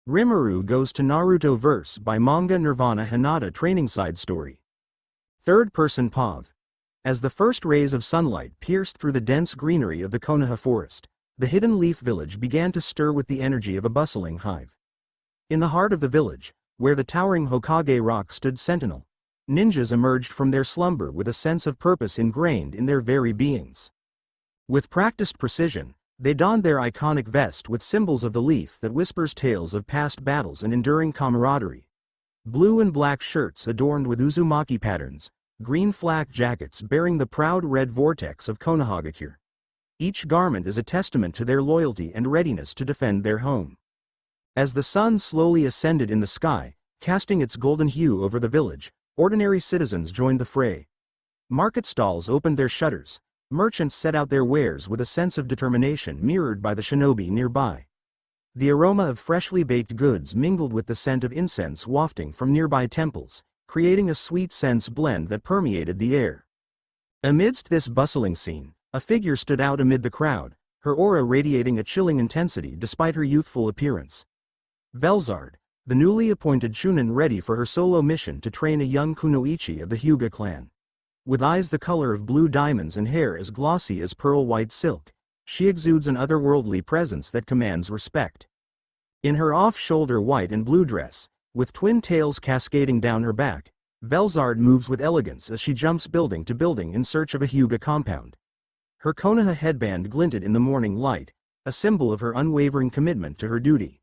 Rimuru goes to Naruto Verse by manga-nirvana Hinata training side story. Third-person POV. As the first rays of sunlight pierced through the dense greenery of the Konoha forest, the hidden leaf village began to stir with the energy of a bustling hive. In the heart of the village, where the towering Hokage rock stood sentinel, ninjas emerged from their slumber with a sense of purpose ingrained in their very beings. With practiced precision, they donned their iconic vest with symbols of the leaf that whispers tales of past battles and enduring camaraderie. Blue and black shirts adorned with Uzumaki patterns, green flak jackets bearing the proud red vortex of Konohagakure. Each garment is a testament to their loyalty and readiness to defend their home. As the sun slowly ascended in the sky, casting its golden hue over the village, ordinary citizens joined the fray. Market stalls opened their shutters. Merchants set out their wares with a sense of determination mirrored by the shinobi nearby. The aroma of freshly baked goods mingled with the scent of incense wafting from nearby temples, creating a sweet scents blend that permeated the air. Amidst this bustling scene, a figure stood out amid the crowd, her aura radiating a chilling intensity despite her youthful appearance. Velzard, the newly appointed Chunin ready for her solo mission to train a young kunoichi of the Hyuga clan. With eyes the color of blue diamonds and hair as glossy as pearl-white silk, she exudes an otherworldly presence that commands respect. In her off-shoulder white and blue dress, with twin tails cascading down her back, Velzard moves with elegance as she jumps building to building in search of a Hyuga compound. Her Konoha headband glinted in the morning light, a symbol of her unwavering commitment to her duty.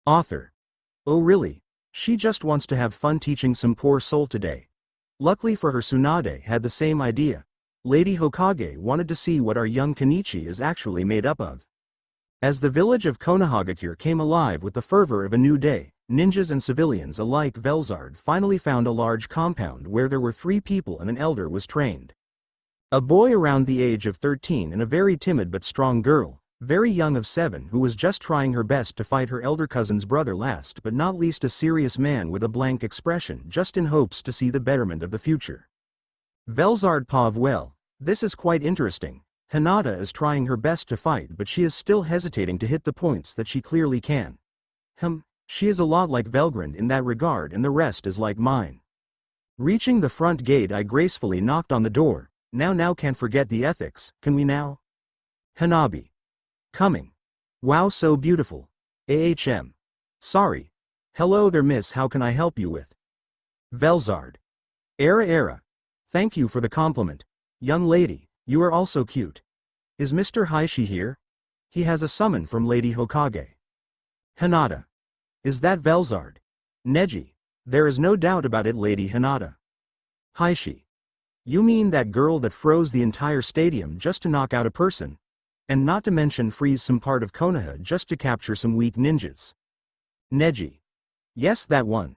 Author. Oh really? She just wants to have fun teaching some poor soul today. Luckily for her, Tsunade had the same idea. Lady Hokage wanted to see what our young Kenichi is actually made up of. As the village of Konohagakure came alive with the fervor of a new day, ninjas and civilians alike, Velzard finally found a large compound where there were 3 people and an elder was trained. A boy around the age of 13 and a very timid but strong girl, very young of 7, who was just trying her best to fight her elder cousin's brother, last but not least a serious man with a blank expression just in hopes to see the betterment of the future. Velzard POV. Well, this is quite interesting. Hinata is trying her best to fight, but she is still hesitating to hit the points that she clearly can. She is a lot like Velgrand in that regard, and the rest is like mine. Reaching the front gate, I gracefully knocked on the door. Now can't forget the ethics, can we now? Hanabi. Coming. Wow, so beautiful. AHM. Sorry. Hello there, miss, how can I help you with? Velzard. Era. Thank you for the compliment. Young lady, you are also cute. Is Mr. Heishi here? He has a summon from Lady Hokage. Hinata. Is that Velzard? Neji. There is no doubt about it, Lady Hinata. Heishi. You mean that girl that froze the entire stadium just to knock out a person? And not to mention freeze some part of Konoha just to capture some weak ninjas. Neji. Yes, that one.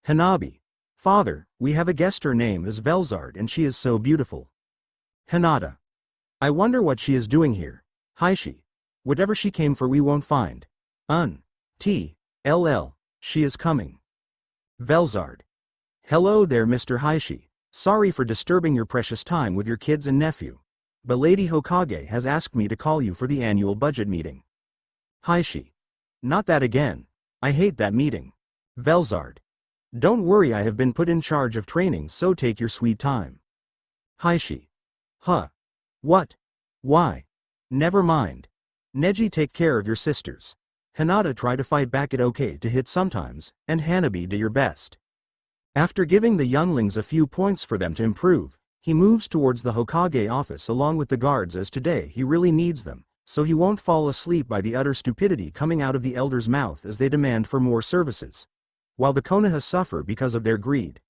Hanabi. Father, we have a guest, her name is Velzard and she is so beautiful. Hinata. I wonder what she is doing here. Heishi. Whatever she came for we won't find. T.L.L. She is coming. Velzard. Hello there, Mr. Heishi. Sorry for disturbing your precious time with your kids and nephew. But Lady Hokage has asked me to call you for the annual budget meeting. Heishi. Not that again. I hate that meeting. Velzard. Don't worry, I have been put in charge of training, so take your sweet time. Heishi. Huh. What? Why? Never mind. Neji, take care of your sisters. Hinata, try to fight back, it okay to hit sometimes, and Hanabi, do your best. After giving the younglings a few points for them to improve, he moves towards the Hokage office along with the guards, as today he really needs them, so he won't fall asleep by the utter stupidity coming out of the elder's mouth as they demand for more services, while the Konoha suffer because of their greed.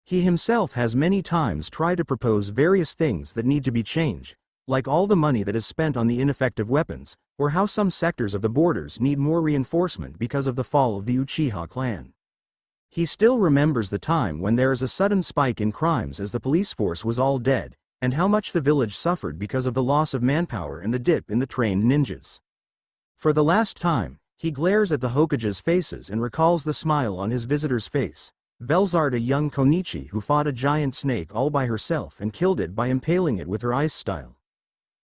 He himself has many times tried to propose various things that need to be changed, like all the money that is spent on the ineffective weapons, or how some sectors of the borders need more reinforcement because of the fall of the Uchiha clan. He still remembers the time when there is a sudden spike in crimes as the police force was all dead, and how much the village suffered because of the loss of manpower and the dip in the trained ninjas. For the last time, he glares at the Hokage's faces and recalls the smile on his visitor's face. Velzard, a young Konichi who fought a giant snake all by herself and killed it by impaling it with her ice style.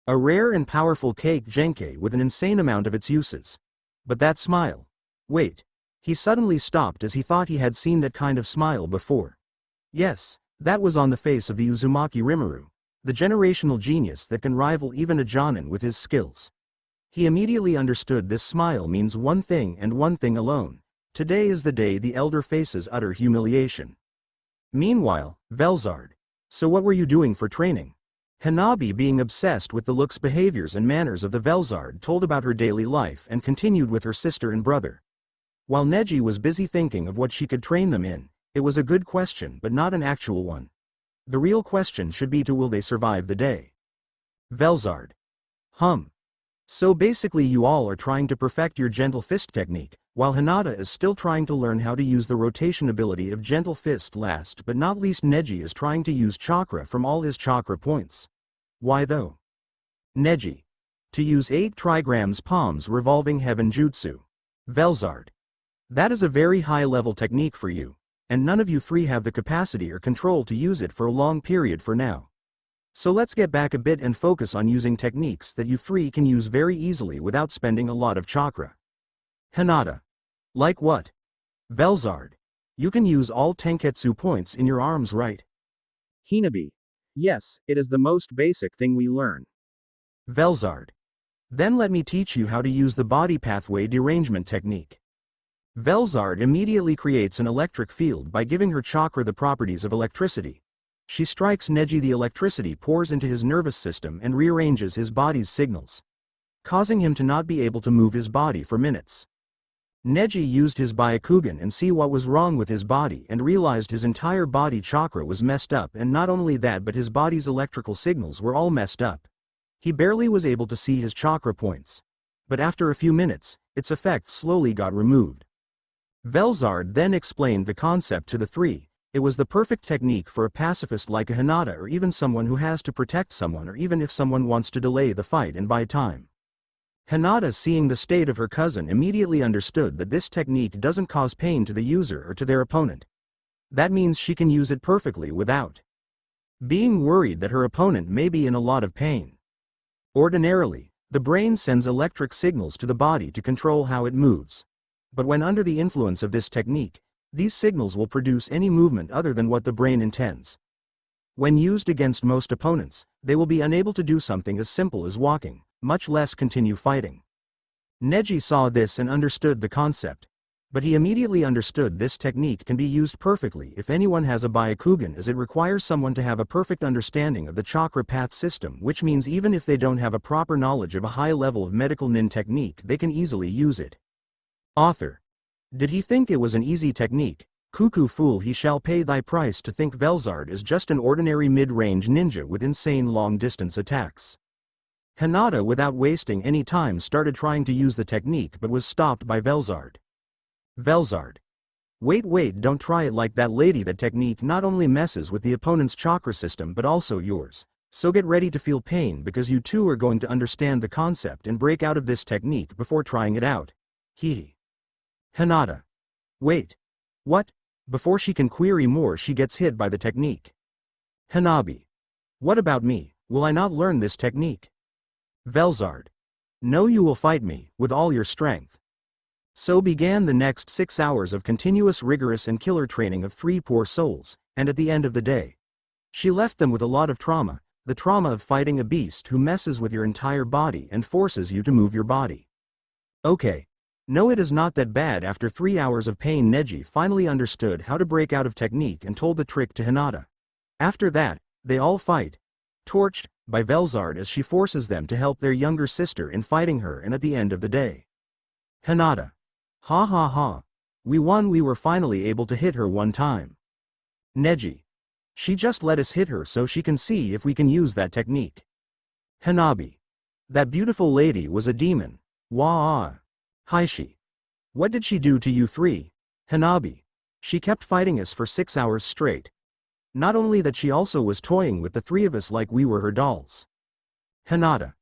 A rare and powerful cake Genkai with an insane amount of its uses. But that smile. Wait. He suddenly stopped as he thought he had seen that kind of smile before. Yes, that was on the face of the Uzumaki Rimuru, the generational genius that can rival even a Jonin with his skills. He immediately understood this smile means one thing and one thing alone. Today is the day the elder faces utter humiliation. Meanwhile, Velzard. So what were you doing for training? Hanabi, being obsessed with the looks, behaviors and manners of the Velzard, told about her daily life and continued with her sister and brother. While Neji was busy thinking of what she could train them in, it was a good question but not an actual one. The real question should be will they survive the day? Velzard. So basically you all are trying to perfect your gentle fist technique, while Hinata is still trying to learn how to use the rotation ability of gentle fist. Last but not least, Neji is trying to use chakra from all his chakra points. Why though? Neji. To use 8 trigrams palms revolving heaven jutsu. Velzard. That is a very high-level technique for you, and none of you 3 have the capacity or control to use it for a long period for now. So let's get back a bit and focus on using techniques that you 3 can use very easily without spending a lot of chakra. Hinata. Like what? Velzard. You can use all tenketsu points in your arms, right? Hinabi. Yes, it is the most basic thing we learn. Velzard. Then let me teach you how to use the body pathway derangement technique. Velzard immediately creates an electric field by giving her chakra the properties of electricity. She strikes Neji. The electricity pours into his nervous system and rearranges his body's signals, causing him to not be able to move his body for minutes. Neji used his Byakugan and see what was wrong with his body and realized his entire body chakra was messed up, and not only that but his body's electrical signals were all messed up. He barely was able to see his chakra points. But after a few minutes, its effect slowly got removed. Velzard then explained the concept to the 3. It was the perfect technique for a pacifist like a Hinata, or even someone who has to protect someone, or even if someone wants to delay the fight and buy time. Hinata, seeing the state of her cousin, immediately understood that this technique doesn't cause pain to the user or to their opponent. That means she can use it perfectly without being worried that her opponent may be in a lot of pain. Ordinarily, the brain sends electric signals to the body to control how it moves. But when under the influence of this technique, these signals will produce any movement other than what the brain intends. When used against most opponents, they will be unable to do something as simple as walking, much less continue fighting. Neji saw this and understood the concept. But he immediately understood this technique can be used perfectly if anyone has a Byakugan, as it requires someone to have a perfect understanding of the chakra path system, which means even if they don't have a proper knowledge of a high level of medical nin technique, they can easily use it. Author. Did he think it was an easy technique? Cuckoo fool, he shall pay thy price to think Velzard is just an ordinary mid-range ninja with insane long-distance attacks. Hinata, without wasting any time, started trying to use the technique but was stopped by Velzard. Velzard. Wait, don't try it like that, lady. That technique not only messes with the opponent's chakra system but also yours. So get ready to feel pain, because you too are going to understand the concept and break out of this technique before trying it out. Hee. Hinata. Wait. What? Before she can query more, she gets hit by the technique. Hanabi. What about me? Will I not learn this technique? Velzard. No, you will fight me, with all your strength. So began the next 6 hours of continuous, rigorous and killer training of 3 poor souls, and at the end of the day, she left them with a lot of trauma, the trauma of fighting a beast who messes with your entire body and forces you to move your body. Okay. No, it is not that bad. After 3 hours of pain, Neji finally understood how to break out of technique and told the trick to Hinata. After that, they all fight, torched by Velzard as she forces them to help their younger sister in fighting her, and at the end of the day, Hinata. Ha ha ha. We won, we were finally able to hit her one time. Neji. She just let us hit her so she can see if we can use that technique. Hanabi. That beautiful lady was a demon. Wah. Haishi. What did she do to you 3? Hanabi. She kept fighting us for 6 hours straight. Not only that, she also was toying with the 3 of us like we were her dolls. Hinata.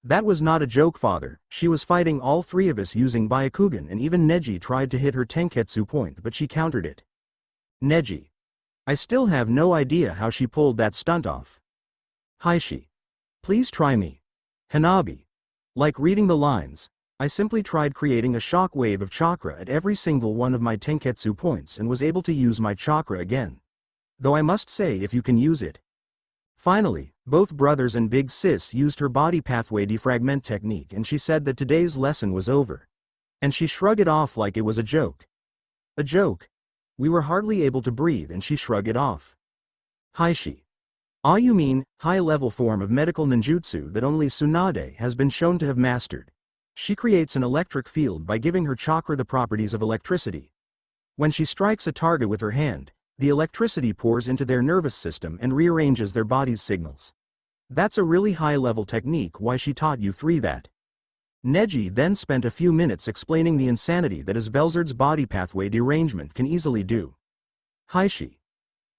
That was not a joke, father. She was fighting all 3 of us using Byakugan, and even Neji tried to hit her tenketsu point but she countered it. Neji. I still have no idea how she pulled that stunt off. Haishi. Please try me. Hanabi. Like reading the lines. I simply tried creating a shock wave of chakra at every single one of my tenketsu points and was able to use my chakra again. Though I must say if you can use it. Finally, both brothers and big sis used her body pathway defragment technique and she said that today's lesson was over. And she shrugged it off like it was a joke. A joke? We were hardly able to breathe and she shrugged it off. Haishi. Ah, you mean, high-level form of medical ninjutsu that only Tsunade has been shown to have mastered. She creates an electric field by giving her chakra the properties of electricity. When she strikes a target with her hand, the electricity pours into their nervous system and rearranges their body's signals. That's a really high-level technique. Why she taught you three that? Neji then spent a few minutes explaining the insanity that his Velzard's body pathway derangement can easily do. Haishi.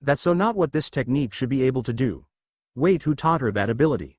That's so not what this technique should be able to do. Wait, who taught her that ability?